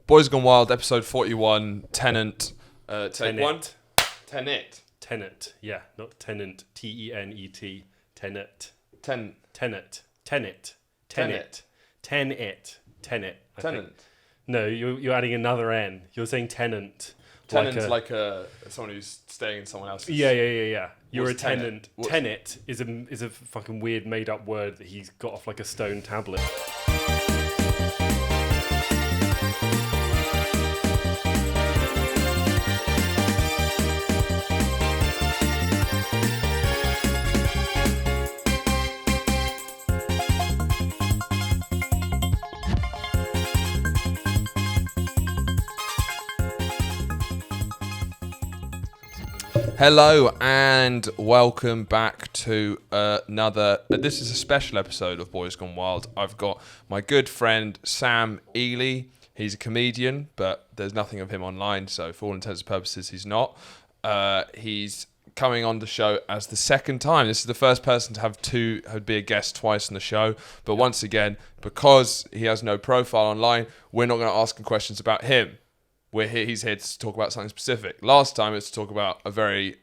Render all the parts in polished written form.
Boys Gone Wild, episode 41, Tenet. Take one. Tenet. Tenet. Yeah, not Tenant. T-E-N-E-T. Tenet. Tenet. Tenet. Tenet. Tenet. Tenet. Tenet. Tenant. No, you're adding another N. You're saying tenant. Tenant's like someone who's staying in someone else's. Yeah. You're What's a tenant. Tenet is a fucking weird made up word that he's got off like a stone tablet. Hello and welcome back to another. This is a special episode of Boys Gone Wild. I've got my good friend Sam Eley. He's a comedian, but there's nothing of him online, so for all intents and purposes, he's not. He's coming on the show as the second time. This is the first person to be a guest twice on the show. But once again, because he has no profile online, we're not going to ask him questions about him. He's here to talk about something specific. Last time it's to talk about a very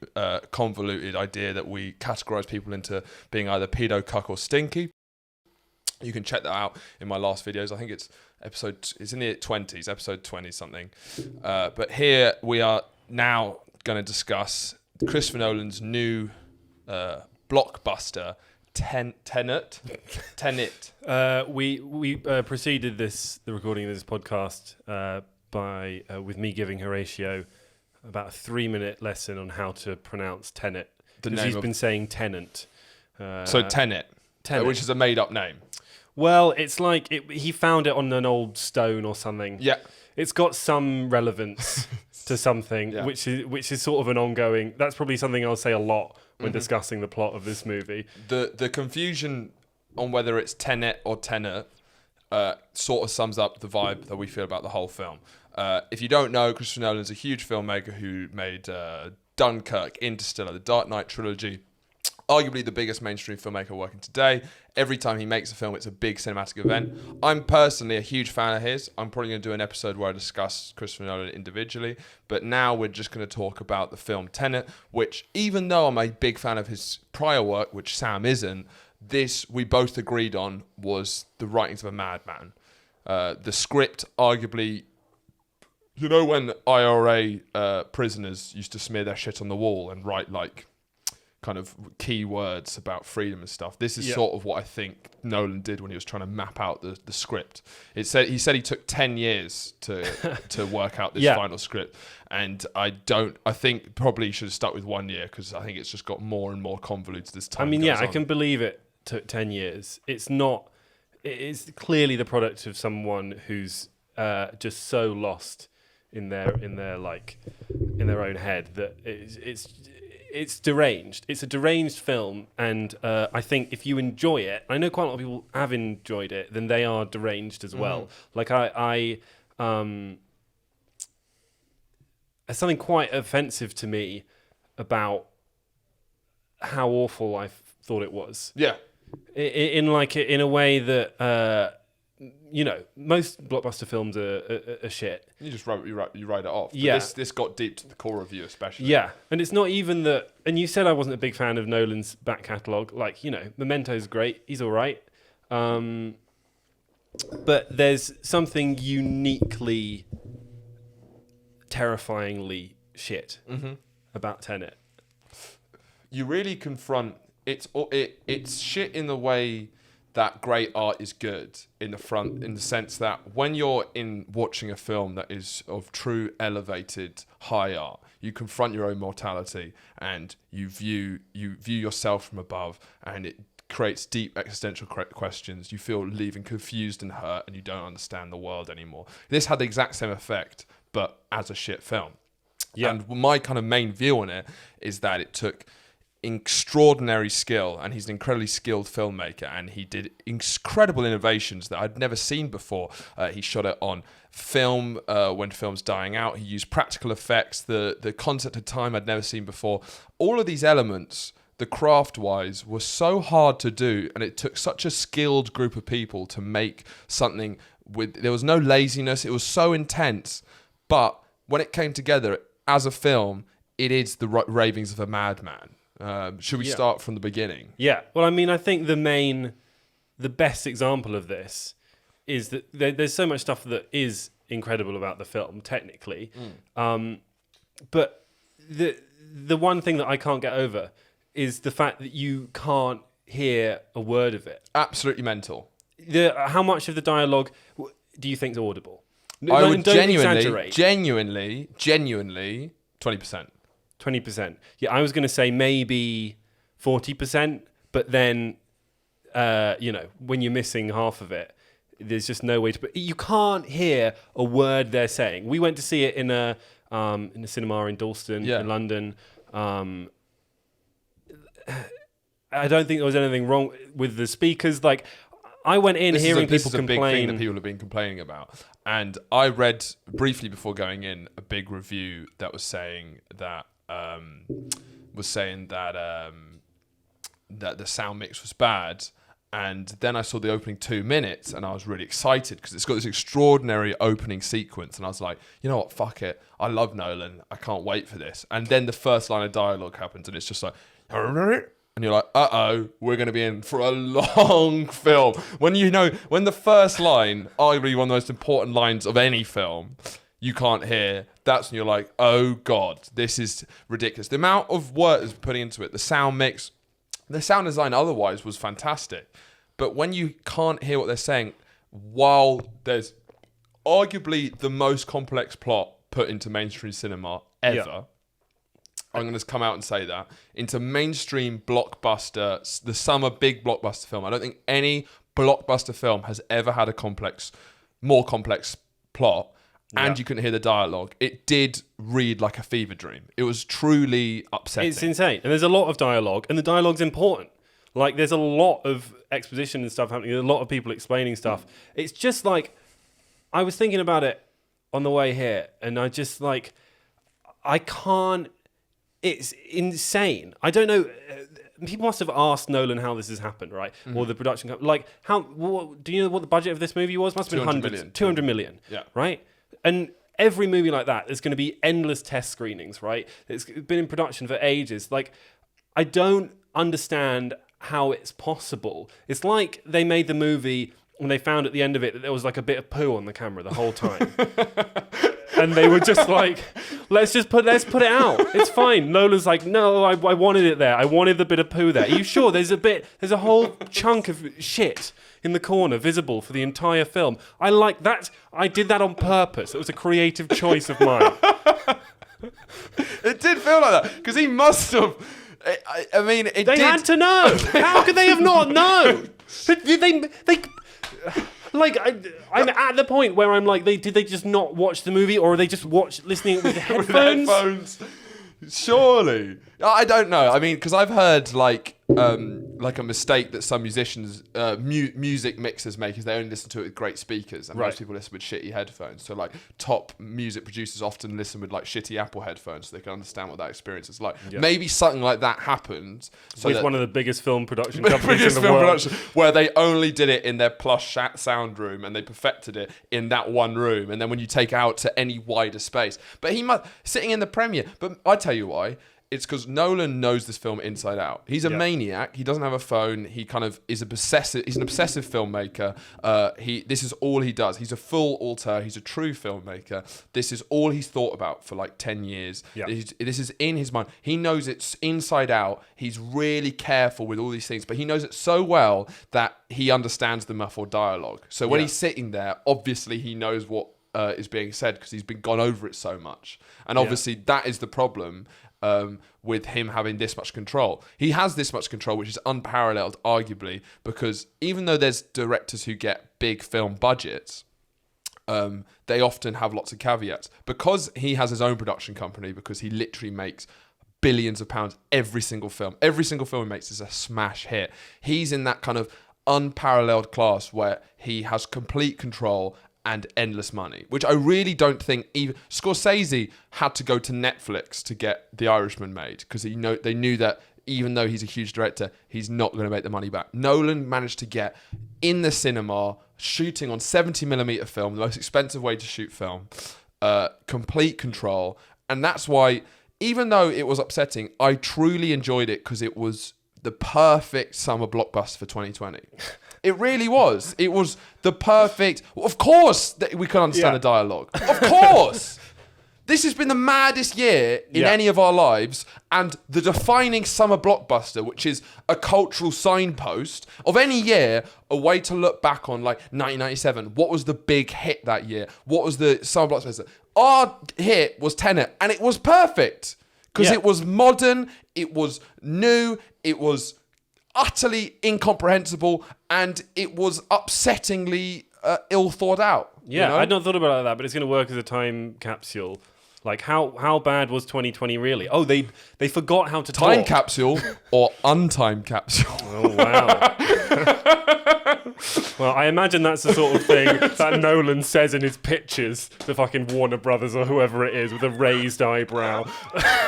convoluted idea that we categorize people into being either pedo, cuck, or stinky. You can check that out in my last videos. I think it's in the 20s, episode 20 something. But here we are now going to discuss Christopher Nolan's new blockbuster, Tenet. We preceded the recording of this podcast with me giving Horatio about a 3-minute lesson on how to pronounce Tenet. Because he's been saying tenant. So Tenet, which is a made-up name. Well, it's like he found it on an old stone or something. Yeah. It's got some relevance to something, yeah. which is sort of an ongoing... That's probably something I'll say a lot when discussing the plot of this movie. The confusion on whether it's Tenet or Tenet sort of sums up the vibe that we feel about the whole film. If you don't know, Christopher Nolan is a huge filmmaker who made Dunkirk, Interstellar, the Dark Knight trilogy, arguably the biggest mainstream filmmaker working today. Every time he makes a film, it's a big cinematic event. I'm personally a huge fan of his. I'm probably going to do an episode where I discuss Christopher Nolan individually, but now we're just going to talk about the film Tenet, which, even though I'm a big fan of his prior work, which Sam isn't, this we both agreed on was the writings of a madman. The script, arguably, you know, when IRA prisoners used to smear their shit on the wall and write like kind of key words about freedom and stuff. This is sort of what I think Nolan did when he was trying to map out the script. He said he took 10 years to work out this final script, and I think probably should have stuck with 1 year because I think it's just got more and more convoluted as time goes on. I can believe it took 10 years. It is clearly the product of someone who's just so lost in their own head that it's deranged. It's a deranged film, and I think if you enjoy it, I know quite a lot of people have enjoyed it, then they are deranged as well. Like I there's something quite offensive to me about how awful I thought it was. Yeah. In a way that most blockbuster films are shit. You just write it off. But yeah. This got deep to the core of you, especially. Yeah, and it's not even that. And you said I wasn't a big fan of Nolan's back catalogue. Like, Memento's great. He's all right. But there's something uniquely, terrifyingly shit about Tenet. You really confront it's shit in the way that great art is good in the sense that when you're watching a film that is of true elevated high art, you confront your own mortality and you view yourself from above, and it creates deep existential questions. You feel leaving confused and hurt, and you don't understand the world anymore. This had the exact same effect, but as a shit film. Yeah. And my kind of main view on it is that it took extraordinary skill, and he's an incredibly skilled filmmaker, and he did incredible innovations that I'd never seen before. He shot it on film when film's dying out. He used practical effects, the concept of time I'd never seen before. All of these elements, the craft-wise, were so hard to do, and it took such a skilled group of people to make something There was no laziness. It was so intense. But when it came together as a film, it is the ravings of a madman. Should we start from the beginning? Yeah. Well, I mean, I think the best example of this is that there's so much stuff that is incredible about the film, technically. But the one thing that I can't get over is the fact that you can't hear a word of it. Absolutely mental. How much of the dialogue do you think is audible? I would exaggerate. genuinely, 20%. 20%. Yeah, I was going to say maybe 40%, but then, when you're missing half of it, there's just no way to put. You can't hear a word they're saying. We went to see it in a cinema in Dalston, in London. I don't think there was anything wrong with the speakers. Like, I went in hearing people complain. This is a big thing that people have been complaining about. And I read briefly before going in a big review that was saying that that the sound mix was bad. And then I saw the opening 2 minutes and I was really excited because it's got this extraordinary opening sequence. And I was like, you know what, fuck it. I love Nolan. I can't wait for this. And then the first line of dialogue happens and it's just like, and you're like, uh-oh, we're going to be in for a long film. When the first line, arguably one of the most important lines of any film, you can't hear, that's when you're like, oh God, this is ridiculous. The amount of work that's putting into it, the sound mix, the sound design otherwise was fantastic. But when you can't hear what they're saying, while there's arguably the most complex plot put into mainstream cinema ever, I'm going to come out and say that, into mainstream blockbuster, the summer big blockbuster film. I don't think any blockbuster film has ever had a more complex plot, and you couldn't hear the dialogue. It did read like a fever dream. It was truly upsetting. It's insane. And there's a lot of dialogue, and the dialogue's important. Like, there's a lot of exposition and stuff happening. There's a lot of people explaining stuff. It's just like, I was thinking about it on the way here, and I just like, I can't. It's insane. I don't know. People must have asked Nolan how this has happened, right? Mm-hmm. Or the production company. Like, do you know what the budget of this movie was? Must have been hundreds. 200 million. Yeah. Right? And every movie like that, there's going to be endless test screenings, right? It's been in production for ages. Like, I don't understand how it's possible. It's like they made the movie and they found at the end of it that there was like a bit of poo on the camera the whole time. And they were just like, let's put it out. It's fine. Nolan's like, no, I wanted it there. I wanted the bit of poo there. Are you sure? There's a whole chunk of shit in the corner visible for the entire film. I like that. I did that on purpose. It was a creative choice of mine. It did feel like that because he must have. I mean, they had to know. How could they have not known? They like, I'm at the point where I'm like, did they just not watch the movie, or are they just listening with headphones? With headphones. Surely. I don't know. I mean, because I've heard like a mistake that some musicians, music mixers make is they only listen to it with great speakers, and most people listen with shitty headphones. So like top music producers often listen with like shitty Apple headphones so they can understand what that experience is like. Yeah. Maybe something like that happened. So with one of the biggest film production companies in the world. Where they only did it in their plush sound room and they perfected it in that one room. And then when you take it out to any wider space. But he must, sitting in the premiere, but I tell you why. It's because Nolan knows this film inside out. He's a maniac. He doesn't have a phone. He kind of is He's an obsessive filmmaker. This is all he does. He's a full auteur. He's a true filmmaker. This is all he's thought about for like 10 years. Yeah. This is in his mind. He knows it's inside out. He's really careful with all these things, but he knows it so well that he understands the muffled dialogue. So when he's sitting there, obviously he knows what is being said because he's been gone over it so much. And obviously that is the problem. With him having this much control. He has this much control, which is unparalleled, arguably, because even though there's directors who get big film budgets, they often have lots of caveats. Because he has his own production company, because he literally makes billions of pounds every single film. Every single film he makes is a smash hit. He's in that kind of unparalleled class where he has complete control and endless money, which I really don't think even Scorsese had to go to Netflix to get The Irishman made because they knew that even though he's a huge director, he's not going to make the money back. Nolan managed to get in the cinema, shooting on 70mm film, the most expensive way to shoot film, complete control. And that's why, even though it was upsetting, I truly enjoyed it because it was the perfect summer blockbuster for 2020. It really was. It was the perfect... Of course we can understand the dialogue. Of course! This has been the maddest year in any of our lives, and the defining summer blockbuster, which is a cultural signpost of any year, a way to look back on, like 1997. What was the big hit that year? What was the summer blockbuster? Our hit was Tenet, and it was perfect because it was modern, it was new, it was utterly incomprehensible, and it was upsettingly ill thought out. Yeah, you know? I'd not thought about it like that, but it's going to work as a time capsule. Like, how bad was 2020 really? Oh, they forgot how to Time talk. capsule or untimed capsule. Oh, wow. Well, I imagine that's the sort of thing that Nolan says in his pictures to fucking Warner Brothers or whoever it is with a raised eyebrow.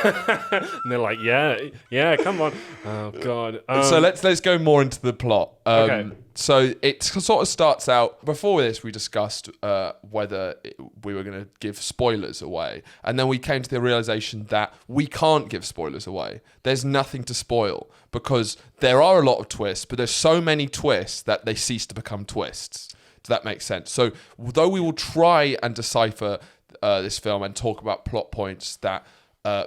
And they're like, yeah, come on. Oh, God. So let's go more into the plot. Okay. So it sort of starts out, before this we discussed whether we were going to give spoilers away. And then we came to the realization that we can't give spoilers away. There's nothing to spoil because there are a lot of twists, but there's so many twists that they cease to become twists. Does that make sense? So though we will try and decipher this film and talk about plot points that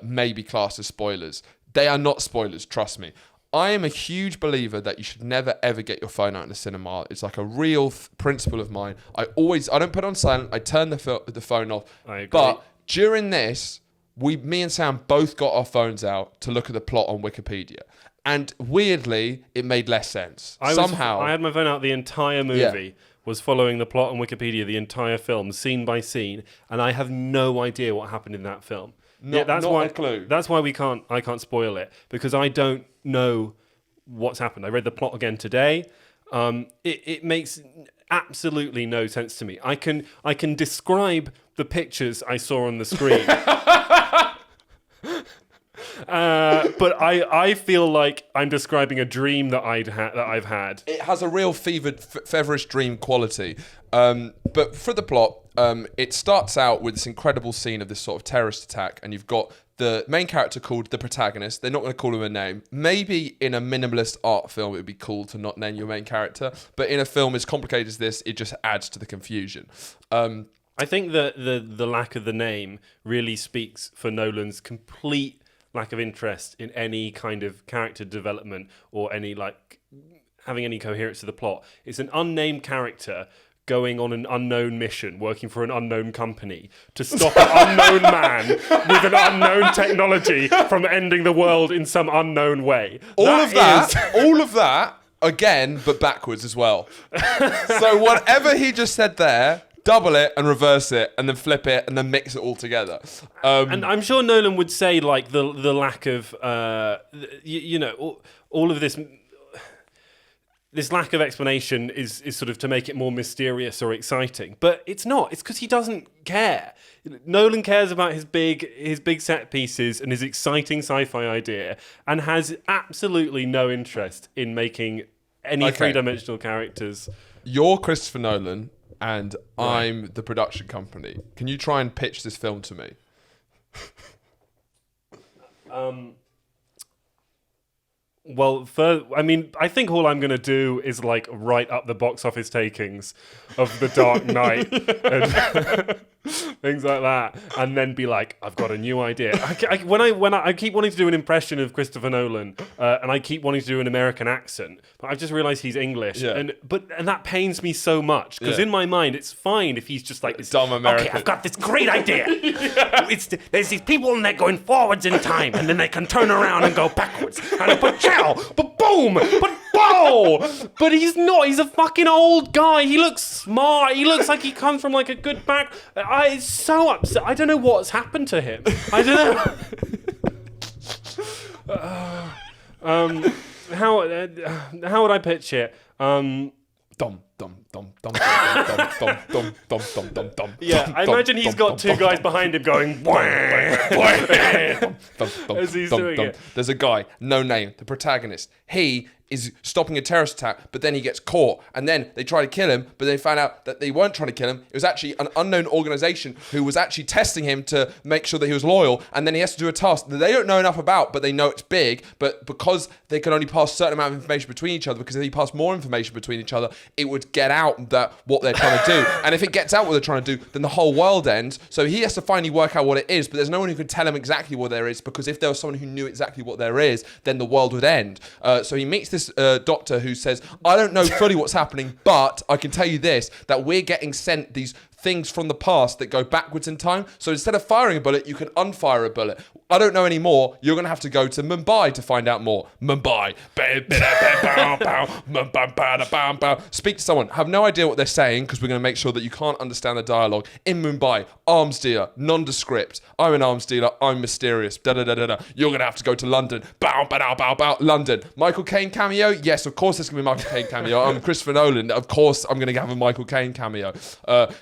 may be classed as spoilers, they are not spoilers, trust me. I am a huge believer that you should never ever get your phone out in the cinema. It's like a real principle of mine. I don't put it on silent. I turn the phone off. I agree. But during this, me and Sam both got our phones out to look at the plot on Wikipedia. And weirdly, it made less sense. I had my phone out the entire movie, was following the plot on Wikipedia, the entire film, scene by scene, and I have no idea what happened in that film. Not a clue. That's why I can't spoil it, because I don't know what's happened. I read the plot again today. It makes absolutely no sense to me. I can describe the pictures I saw on the screen. But I feel like I'm describing a dream that I've had. It has a real feverish dream quality. But for the plot, it starts out with this incredible scene of this sort of terrorist attack, and you've got the main character called the protagonist. They're not going to call him a name. Maybe in a minimalist art film, it would be cool to not name your main character. But in a film as complicated as this, it just adds to the confusion. I think that the lack of the name really speaks for Nolan's complete lack of interest in any kind of character development or any having any coherence to the plot. It's an unnamed character going on an unknown mission, working for an unknown company to stop an unknown man with an unknown technology from ending the world in some unknown way. All of that, again, but backwards as well. So whatever he just said there, double it and reverse it and then flip it and then mix it all together. And I'm sure Nolan would say like the lack of, all of this lack of explanation is sort of to make it more mysterious or exciting, but it's not. It's because he doesn't care. Nolan cares about his big set pieces and his exciting sci-fi idea, and has absolutely no interest in making any three-dimensional characters. You're Christopher Nolan, and I'm the production company. Can you try and pitch this film to me? Well, I think all I'm going to do is like write up the box office takings of The Dark Knight and things like that, and then be like, I've got a new idea. I keep wanting to do an impression of Christopher Nolan, and I keep wanting to do an American accent, but I've just realised he's English, and that pains me so much because in my mind it's fine if he's just like this dumb American. Okay, I've got this great idea. There's these people in there going forwards in time, and then they can turn around and go backwards, and but boom, but whoa! But he's not. He's a fucking old guy. He looks smart. He looks like he comes from like a good back. It's so upset. I don't know what's happened to him. I don't know. How would I pitch it? Dumb. Yeah, I imagine he's got two guys behind him going as he's doing it. There's a guy, no name, the protagonist. He is stopping a terrorist attack, but then he gets caught, and then they try to kill him, but they found out that they weren't trying to kill him. It was actually an unknown organization who was actually testing him to make sure that he was loyal, and then he has to do a task that they don't know enough about, but they know it's big, but because they can only pass a certain amount of information between each other, because if they pass more information between each other, it would get out that what they're trying to do. And if it gets out what they're trying to do, then the whole world ends. So he has to finally work out what it is, but there's no one who can tell him exactly what there is, because if there was someone who knew exactly what there is, then the world would end. So he meets this doctor who says, I don't know fully what's happening, but I can tell you this, that we're getting sent these things from the past that go backwards in time. So instead of firing a bullet, you can unfire a bullet. I don't know anymore. You're going to have to go to Mumbai to find out more. Mumbai. Speak to someone. Have no idea what they're saying, because we're going to make sure that you can't understand the dialogue. In Mumbai, arms dealer, nondescript. I'm an arms dealer. I'm mysterious. You're going to have to go to London. London. Michael Caine cameo? Yes, of course there's going to be a Michael Caine cameo. I'm Christopher Nolan. Of course I'm going to have a Michael Caine cameo.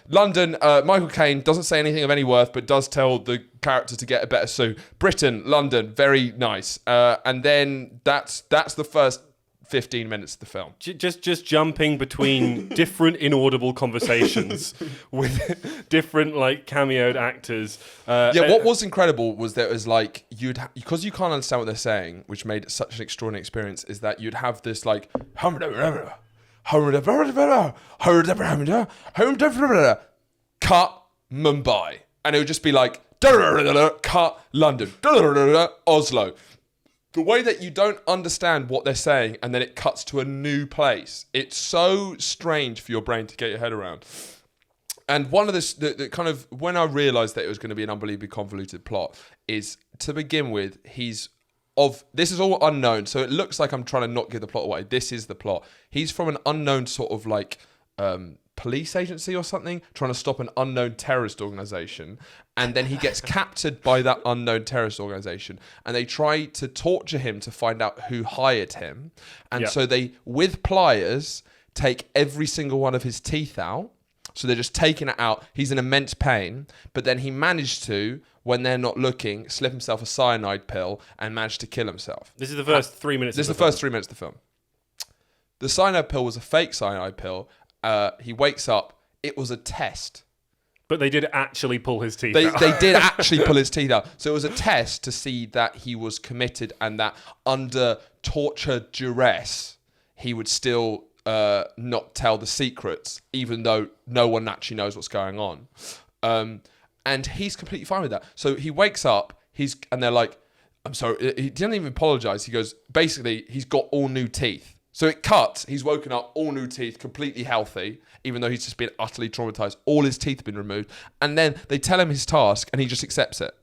London, Michael Caine doesn't say anything of any worth, but does tell the character to get a better suit. Britain, London, very nice. And then that's the first 15 minutes of the film. Just jumping between different inaudible conversations with different like cameoed actors. What was incredible was that it was like because you can't understand what they're saying, which made it such an extraordinary experience, is that you'd have this like cut Mumbai, and it would just be like cut London, Oslo. The way that you don't understand what they're saying, and then it cuts to a new place. It's so strange for your brain to get your head around. And one of the kind of, when I realised that it was going to be an unbelievably convoluted plot, is to begin with, this is all unknown, so it looks like I'm trying to not give the plot away. This is the plot. He's from an unknown sort of like police agency or something, trying to stop an unknown terrorist organisation, and then he gets captured by that unknown terrorist organisation, and they try to torture him to find out who hired him, and so they, with pliers, take every single one of his teeth out. So they're just taking it out. He's in immense pain, but then he managed to, when they're not looking, slip himself a cyanide pill and managed to kill himself. This is the first 3 minutes. This is the first 3 minutes of the film. The cyanide pill was a fake cyanide pill. He wakes up. It was a test. But they did actually pull his teeth out. They did actually pull his teeth out. So it was a test to see that he was committed, and that under torture duress, he would still not tell the secrets, even though no one actually knows what's going on. And he's completely fine with that. So he wakes up, and they're like, I'm sorry. He didn't even apologize. He goes, basically, he's got all new teeth. So it cuts, he's woken up, all new teeth, completely healthy, even though he's just been utterly traumatized. All his teeth have been removed. And then they tell him his task, and he just accepts it.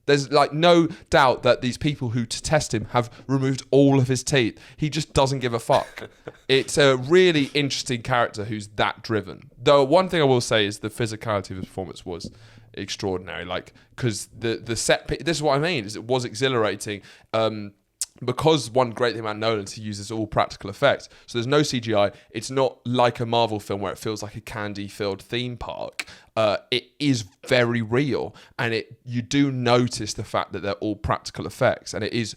There's like no doubt that these people who to test him have removed all of his teeth. He just doesn't give a fuck. It's a really interesting character who's that driven. Though one thing I will say is the physicality of his performance was extraordinary. Like, because the set, this is what I mean, is it was exhilarating. Because one great thing about Nolan is he uses all practical effects. So there's no CGI. It's not like a Marvel film where it feels like a candy-filled theme park. It is very real. And you do notice the fact that they're all practical effects. And it is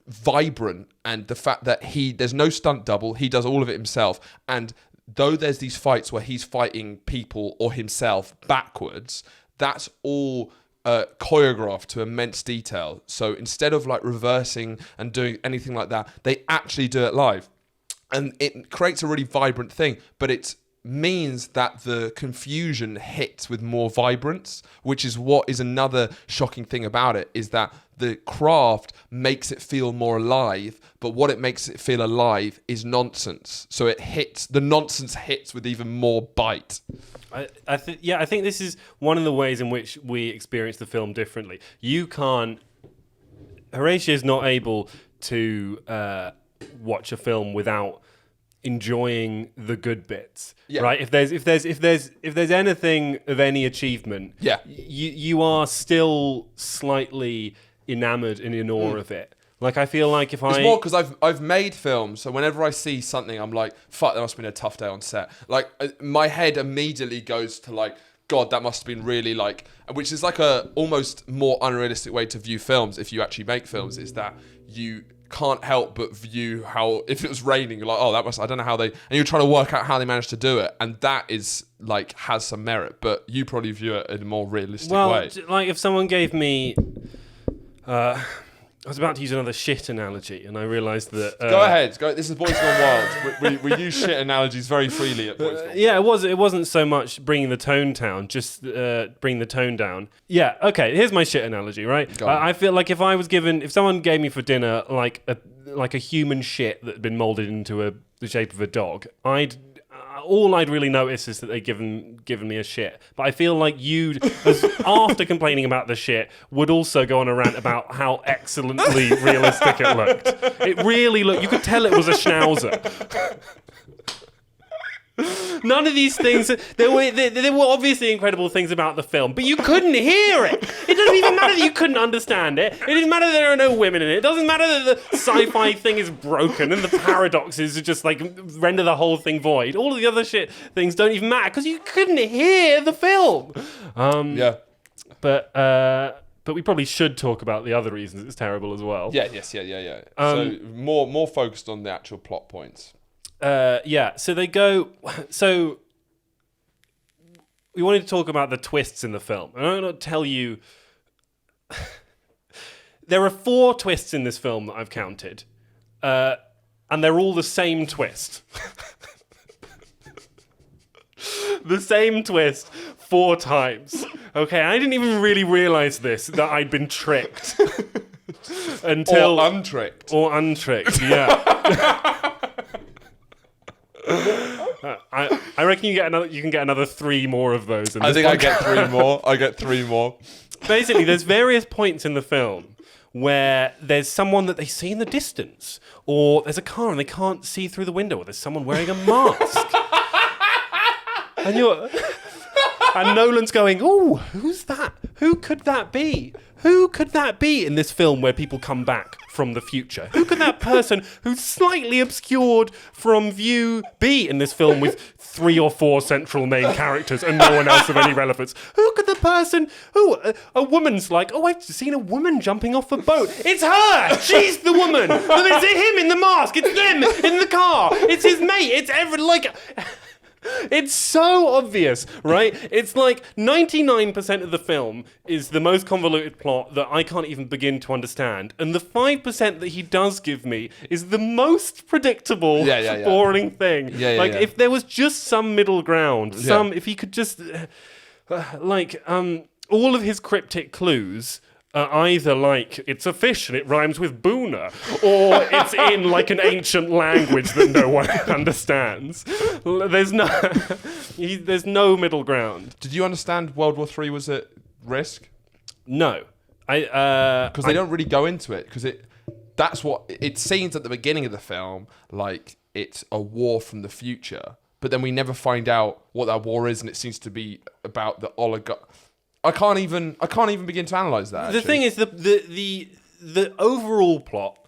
vibrant. And the fact that there's no stunt double. He does all of it himself. And though there's these fights where he's fighting people or himself backwards, that's all choreographed to immense detail. So instead of like reversing and doing anything like that, they actually do it live, and it creates a really vibrant thing. But it means that the confusion hits with more vibrance, which is what is another shocking thing about it, is that the craft makes it feel more alive, but what it makes it feel alive is nonsense. So the nonsense hits with even more bite. I think this is one of the ways in which we experience the film differently. Horatio is not able to watch a film without enjoying the good bits, right? If there's anything of any achievement, you are still slightly enamored and in awe of it. Like, I feel like if It's more because I've made films, so whenever I see something, I'm like, fuck, that must have been a tough day on set. Like, my head immediately goes to like, God, that must have been really like, which is like a almost more unrealistic way to view films. If you actually make films, is that you can't help but view how, if it was raining, you're like, oh, that must, I don't know how they, and you're trying to work out how they managed to do it, and that is like has some merit, but you probably view it in a more realistic way. Like if someone gave me, I was about to use another shit analogy, and I realised that. Go ahead. This is Boys Gone Wild. we use shit analogies very freely at Boys Gone Wild. Yeah, it wasn't so much bringing the tone down, just bring the tone down. Yeah, okay. Here's my shit analogy, right? I feel like if someone gave me for dinner like a human shit that had been moulded into the shape of a dog, all I'd really notice is that they'd given me a shit. But I feel like you, after complaining about the shit, would also go on a rant about how excellently realistic it looked. It really looked. You could tell it was a schnauzer. None of these things. There were obviously incredible things about the film, but you couldn't hear it. It doesn't even matter that you couldn't understand it. It doesn't matter that there are no women in it. It doesn't matter that the sci-fi thing is broken and the paradoxes just like render the whole thing void. All of the other shit things don't even matter because you couldn't hear the film. Yeah. But we probably should talk about the other reasons it's terrible as well. Yeah. So more focused on the actual plot points. So they go. So we wanted to talk about the twists in the film. And I'm going to tell you. There are 4 twists in this film that I've counted, and they're all the same twist. The same twist 4 times. Okay, I didn't even really realise that I'd been tricked until untricked. Or untricked, yeah. I reckon you can get another 3 more of those. I think I get 3 more. I get 3 more. Basically, there's various points in the film where there's someone that they see in the distance, or there's a car and they can't see through the window, or there's someone wearing a mask. And Nolan's going, "Oh, who's that? Who could that be? Who could that be in this film where people come back from the future? Who could that person who's slightly obscured from view be in this film with 3 or 4 central main characters and no one else of any relevance? Who could the person who a woman's like, oh, I've seen a woman jumping off a boat. It's her. She's the woman. It's him in the mask. It's them in the car. It's his mate. It's It's so obvious, right? It's like 99% of the film is the most convoluted plot that I can't even begin to understand. And the 5% that he does give me is the most predictable, boring thing. If there was just some middle ground, if he could just, all of his cryptic clues either like it's a fish and it rhymes with Boona, or it's in like an ancient language that no one understands. There's no middle ground. Did you understand World War III was at risk? No, because they don't really go into it, because that's what it seems at the beginning of the film, like it's a war from the future, but then we never find out what that war is, and it seems to be about the oligarch. I can't even begin to analyze that. The thing is, the overall plot,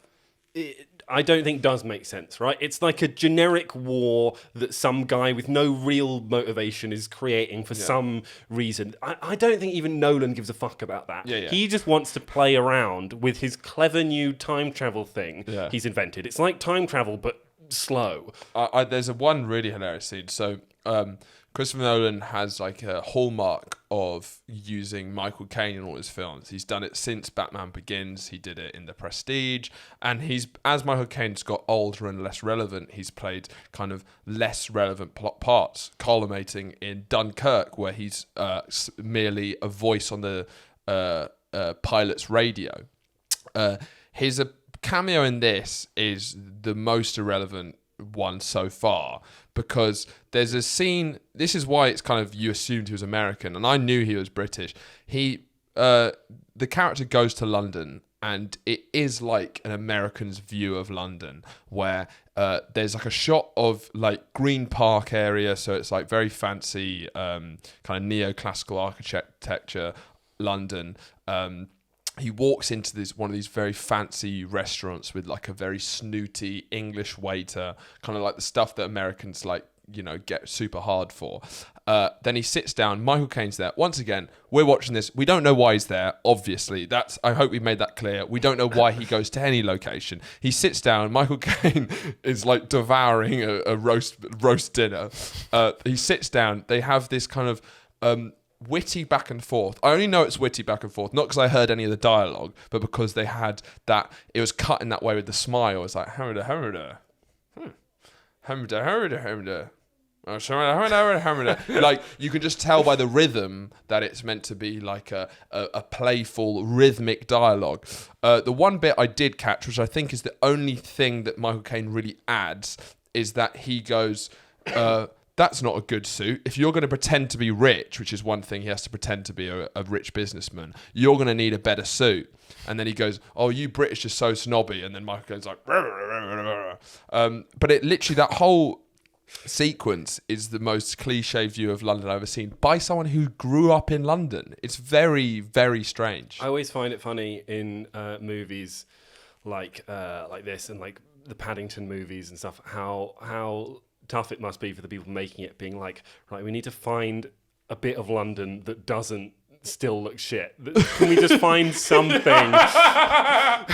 I don't think does make sense, right? It's like a generic war that some guy with no real motivation is creating for some reason. I don't think even Nolan gives a fuck about that. He just wants to play around with his clever new time travel thing he's invented. It's like time travel, but slow. There's one really hilarious scene. So Christopher Nolan has like a hallmark of using Michael Caine in all his films. He's done it since Batman Begins. He did it in The Prestige. And as Michael Caine's got older and less relevant, he's played kind of less relevant plot parts, culminating in Dunkirk, where he's merely a voice on the pilot's radio. His cameo in this is the most irrelevant one so far, because there's a scene, this is why it's kind of, you assumed he was American, and I knew he was British. The character goes to London, and it is like an American's view of London, where there's like a shot of like Green Park area, so it's like very fancy kind of neoclassical architecture London, he walks into one of these very fancy restaurants with like a very snooty English waiter, kind of like the stuff that Americans like, get super hard for. Then he sits down. Michael Caine's there. Once again, we're watching this. We don't know why he's there. Obviously, I hope we've made that clear. We don't know why he goes to any location. He sits down. Michael Caine is like devouring a roast dinner. He sits down. They have this kind of witty back and forth. I only know it's witty back and forth, not because I heard any of the dialogue, but because they had that. It was cut in that way with the smile. It's like hamida. Like you can just tell by the rhythm that it's meant to be like a playful rhythmic dialogue. The one bit I did catch, which I think is the only thing that Michael Caine really adds, is that he goes, that's not a good suit. If you're going to pretend to be rich, which is one thing, he has to pretend to be a rich businessman, you're going to need a better suit. And then he goes, oh, you British are so snobby. And then Michael Caine's like, but it literally, that whole sequence is the most cliche view of London I've ever seen by someone who grew up in London. It's very, very strange. I always find it funny in movies like this and like the Paddington movies and stuff, how tough it must be for the people making it, being like, right, we need to find a bit of London that doesn't still look shit. Can we just find something to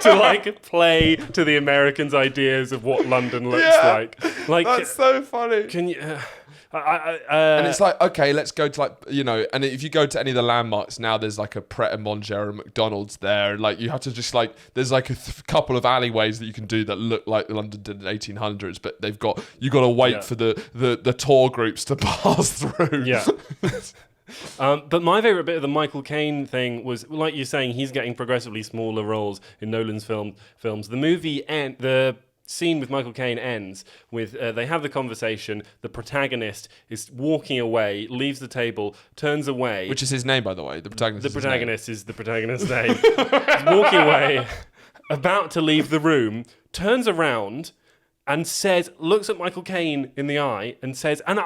like play to the Americans' ideas of what London looks like? Like, that's so funny. Can you? And it's like, okay, let's go to like, and if you go to any of the landmarks now, there's like a Pret a Manger and McDonald's there. And like, you have to just like, there's like a couple of alleyways that you can do that look like London did in the 1800s, but you got to wait for the tour groups to pass through. Yeah. But my favourite bit of the Michael Caine thing was, like you're saying, he's getting progressively smaller roles in Nolan's films. The movie the scene with Michael Caine ends with they have the conversation. The protagonist is walking away, leaves the table, turns away. Which is his name, by the way. The protagonist is the protagonist's name. He's walking away, about to leave the room, turns around and looks at Michael Caine in the eye and says, and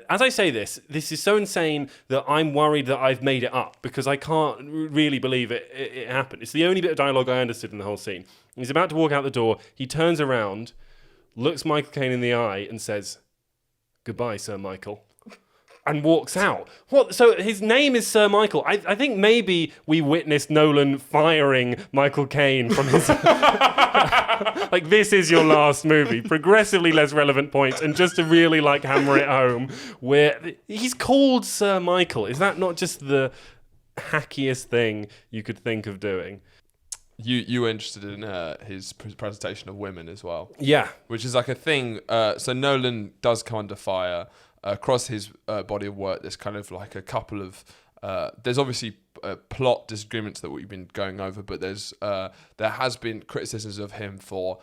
as I say this is so insane that I'm worried that I've made it up, because I can't really believe it happened. It's the only bit of dialogue I understood in the whole scene. He's about to walk out the door. He turns around, looks Michael Caine in the eye and says, "Goodbye, Sir Michael," and walks out. What? So his name is Sir Michael. I think maybe we witnessed Nolan firing Michael Caine from his... Like, this is your last movie. Progressively less relevant points, and just to really like hammer it home, where he's called Sir Michael. Is that not just the hackiest thing you could think of doing? You were interested in his presentation of women as well. Yeah. Which is like a thing. So Nolan does come under fire. Across his body of work, there's kind of like a couple of... there's obviously plot disagreements that we've been going over, but there has been criticisms of him for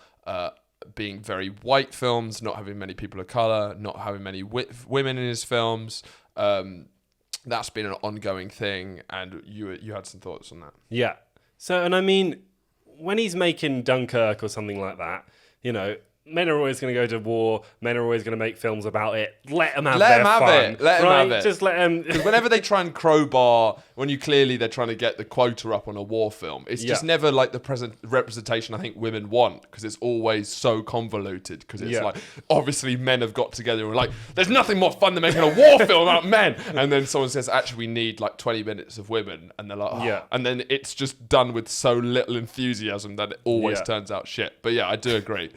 being very white films, not having many people of colour, not having many women in his films. That's been an ongoing thing, and you had some thoughts on that. Yeah. So, and I mean, when he's making Dunkirk or something like that, men are always going to go to war. Men are always going to make films about it. Let them have their fun. Let them have it. Just let them... Because whenever they try and crowbar, when they're trying to get the quota up on a war film, it's just never like the representation I think women want, because it's always so convoluted. Because it's like, obviously men have got together and were like, there's nothing more fun than making a war film about men. And then someone says, actually, we need like 20 minutes of women. And they're like, oh. And then it's just done with so little enthusiasm that it always turns out shit. But yeah, I do agree.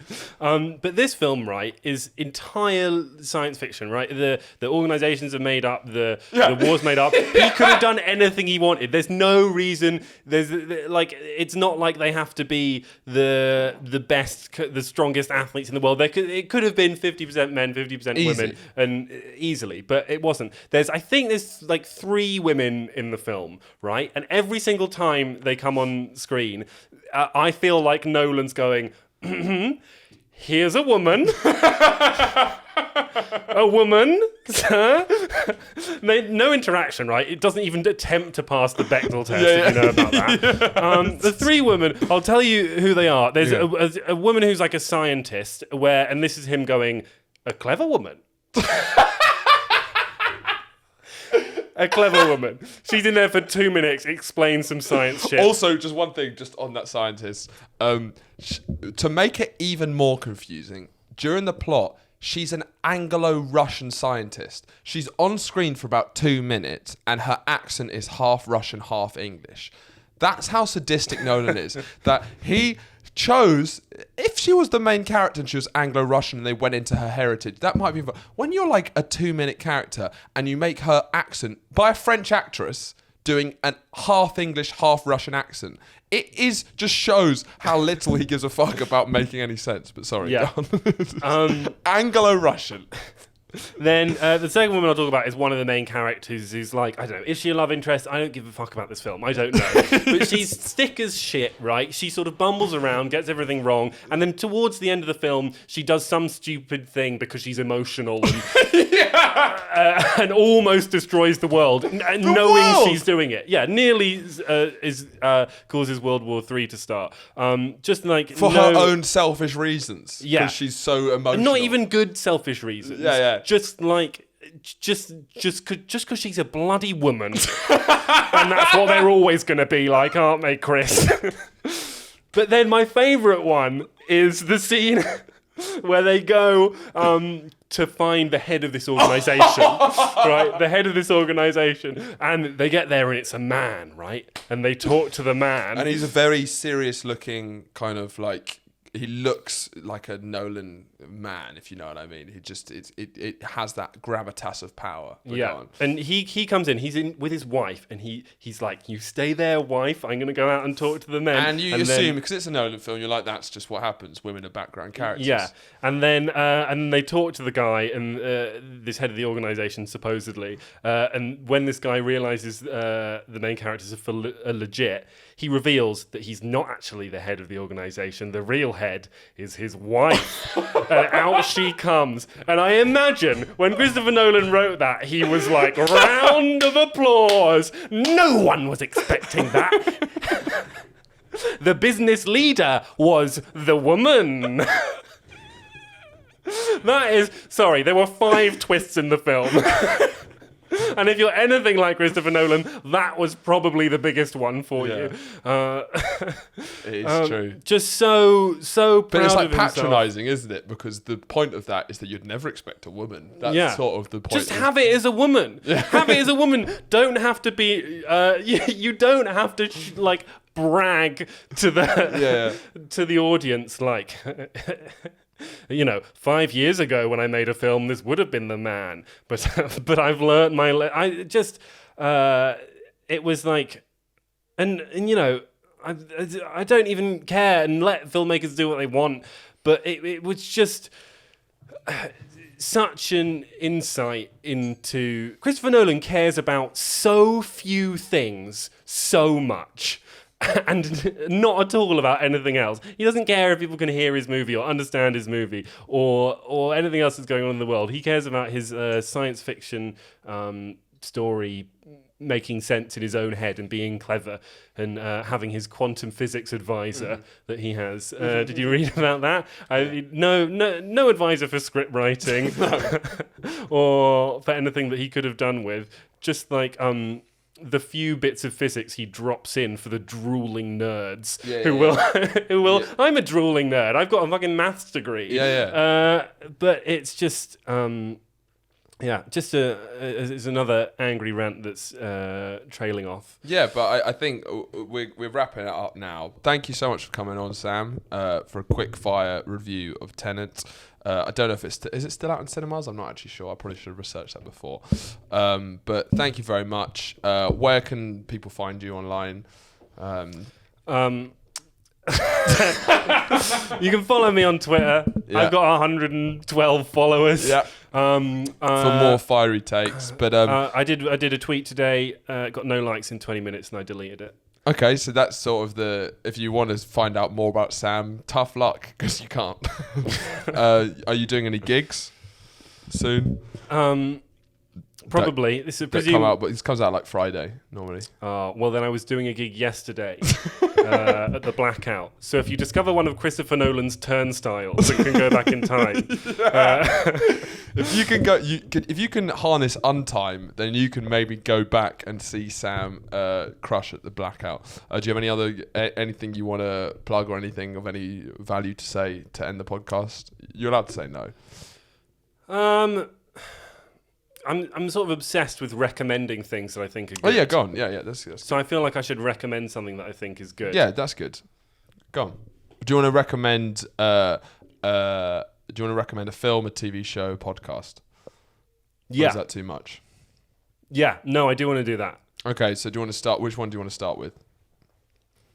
But this film, right, is entire science fiction, right? The organizations are made up, the war's made up. He could have done anything he wanted. There's no reason. It's not like they have to be the best, the strongest athletes in the world. It could have been 50% men, 50% women, and easily, but it wasn't. I think there's like 3 women in the film, right? And every single time they come on screen, I feel like Nolan's going, here's a woman. A woman, sir. No interaction, right? It doesn't even attempt to pass the Bechdel test, if you know about that. The 3 women, I'll tell you who they are. There's a woman who's like a scientist, and this is him going, a clever woman. A clever woman. She's in there for 2 minutes, explains some science shit. Also, just one thing, just on that scientist. To make it even more confusing, during the plot, she's an Anglo-Russian scientist. She's on screen for about 2 minutes, and her accent is half Russian, half English. That's how sadistic Nolan is. That he chose, if she was the main character and she was Anglo-Russian and they went into her heritage, that might be... When you're like a 2-minute character and you make her accent by a French actress doing an half English, half Russian accent, it just shows how little he gives a fuck about making any sense. But sorry, Yeah. Anglo-Russian. Then the second woman I'll talk about is one of the main characters who's like, I don't know, is she a love interest? I don't give a fuck about this film. I don't know. But she's thick as shit, right? She sort of bumbles around, gets everything wrong, and then towards the end of the film, she does some stupid thing because she's emotional and, and almost destroys the world, knowing she's doing it. Yeah, nearly causes World War III to start. Just like for her own selfish reasons. Yeah, because she's so emotional. Not even good selfish reasons. Yeah. Just because she's a bloody woman, and that's what they're always going to be like, aren't they, Chris? But then my favourite one is the scene where they go to find the head of this organisation, right? The head of this organisation, and they get there and it's a man, right? And they talk to the man, and he's a very serious-looking kind of like. He looks like a Nolan man, if you know what I mean. It has that gravitas of power. Yeah, and he comes in. He's in with his wife, and he's like, "You stay there, wife. I'm going to go out and talk to the men." And you assume because it's a Nolan film, you're like, "That's just what happens. Women are background characters." Yeah, and then they talk to the guy and this head of the organisation supposedly, and when this guy realizes the main characters are legit, he reveals that he's not actually the head of the organisation. The real head is his wife. And out she comes. And I imagine when Christopher Nolan wrote that, he was like, round of applause. No one was expecting that. The business leader was the woman. There were 5 twists in the film. And if you're anything like Christopher Nolan, that was probably the biggest one for you. It is true. Just so proud but it's like of himself. patronising, isn't it? Because the point of that is that you'd never expect a woman. That's sort of the point. Just have it as a woman. Have it as a woman. Don't have to be. You don't have to brag to the audience like. 5 years ago when I made a film, this would have been the man, but I've learned my. It was like, and I don't even care and let filmmakers do what they want, but it was just such an insight into Christopher Nolan cares about so few things so much. And not at all about anything else. He doesn't care if people can hear his movie or understand his movie or anything else that's going on in the world. He cares about his science fiction story making sense in his own head and being clever and having his quantum physics advisor that he has. Did you read about that? No advisor for script writing or for anything that he could have done with. Just like the few bits of physics he drops in for the drooling nerds who will. I'm a drooling nerd. I've got a fucking maths degree. But it's just it's another angry rant that's trailing off. Yeah, but I think we're wrapping it up now. Thank you so much for coming on, Sam, for a quick fire review of Tenet. I don't know if is it still out in cinemas? I'm not actually sure. I probably should have researched that before. But thank you very much. Where can people find you online? You can follow me on Twitter. I've got 112 followers. Yeah. For more fiery takes. But I did a tweet today. Got no likes in 20 minutes, and I deleted it. Okay, so that's sort of if you want to find out more about Sam, tough luck, because you can't. Are you doing any gigs soon? Probably. This is that come out, but it comes out like Friday normally. Well, then I was doing a gig yesterday at the Blackout. So if you discover one of Christopher Nolan's turnstiles and can go back in time, if you can go, if you can harness untime, then you can maybe go back and see Sam crush at the Blackout. Do you have anything you want to plug or anything of any value to say to end the podcast? You're allowed to say no. I'm sort of obsessed with recommending things that I think are good. Oh yeah, go on. Yeah, that's good. So I feel like I should recommend something that I think is good. Yeah, that's good. Go on. Do you want to recommend? Do you want to recommend a film, a TV show, podcast? Yeah. Or is that too much? Yeah. No, I do want to do that. Okay, so do you want to start? Which one do you want to start with?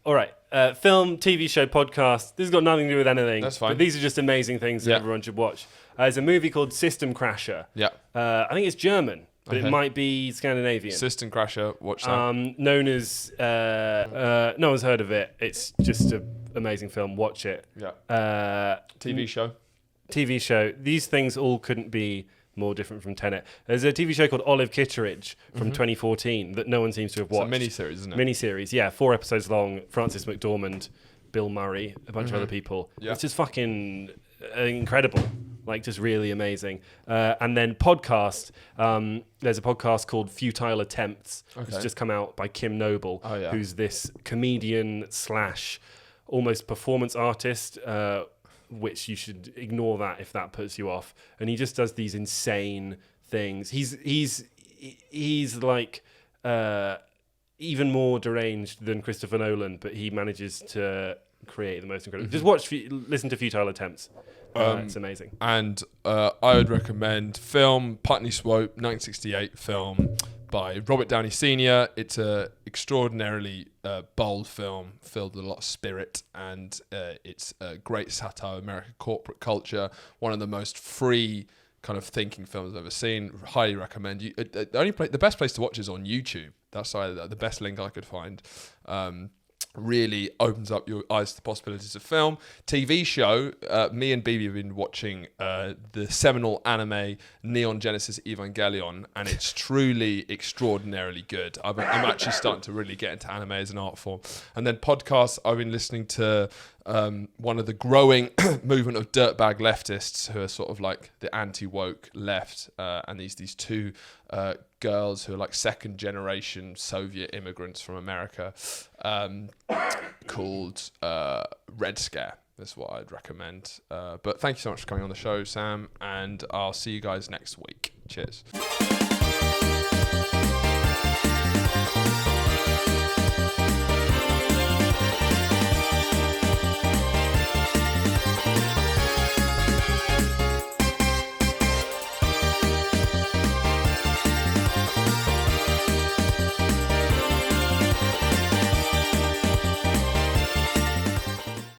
All right. Film, TV show, podcast. This has got nothing to do with anything. That's fine. But these are just amazing things that everyone should watch. There's a movie called System Crasher. Yeah. I think it's German, but it might be Scandinavian. System Crasher. Watch that. Known as no one's heard of it. It's just an amazing film. Watch it. Yeah. TV show. TV show. These things all couldn't be more different from Tenet. There's a TV show called Olive Kitteridge from 2014 that no one seems to have watched. It's a miniseries, isn't it? Miniseries, yeah. 4 episodes long. Francis McDormand, Bill Murray, a bunch of other people. Yeah. It's just fucking incredible. Like, just really amazing. And then podcast. There's a podcast called Futile Attempts. Okay. It's just come out by Kim Noble, who's this comedian / almost performance artist, which you should ignore that if that puts you off. And he just does these insane things. He's like even more deranged than Christopher Nolan, but he manages to create the most incredible. Just listen to Futile Attempts. It's amazing. And I would recommend film Putney Swope, 1968 film by Robert Downey Sr. It's a extraordinarily bold film filled with a lot of spirit, and it's a great satire of American corporate culture. One of the most free kind of thinking films I've ever seen. Highly recommend. The best place to watch is on YouTube. That's the best link I could find. Really opens up your eyes to the possibilities of film. TV show, me and Bibi have been watching the seminal anime Neon Genesis Evangelion, and it's truly extraordinarily good. I'm actually starting to really get into anime as an art form. And then podcasts, I've been listening to one of the growing movement of dirtbag leftists who are sort of like the anti-woke left, and these two girls who are like second generation Soviet immigrants from America, called Red Scare. That's what I'd recommend. But thank you so much for coming on the show, Sam, and I'll see you guys next week. Cheers.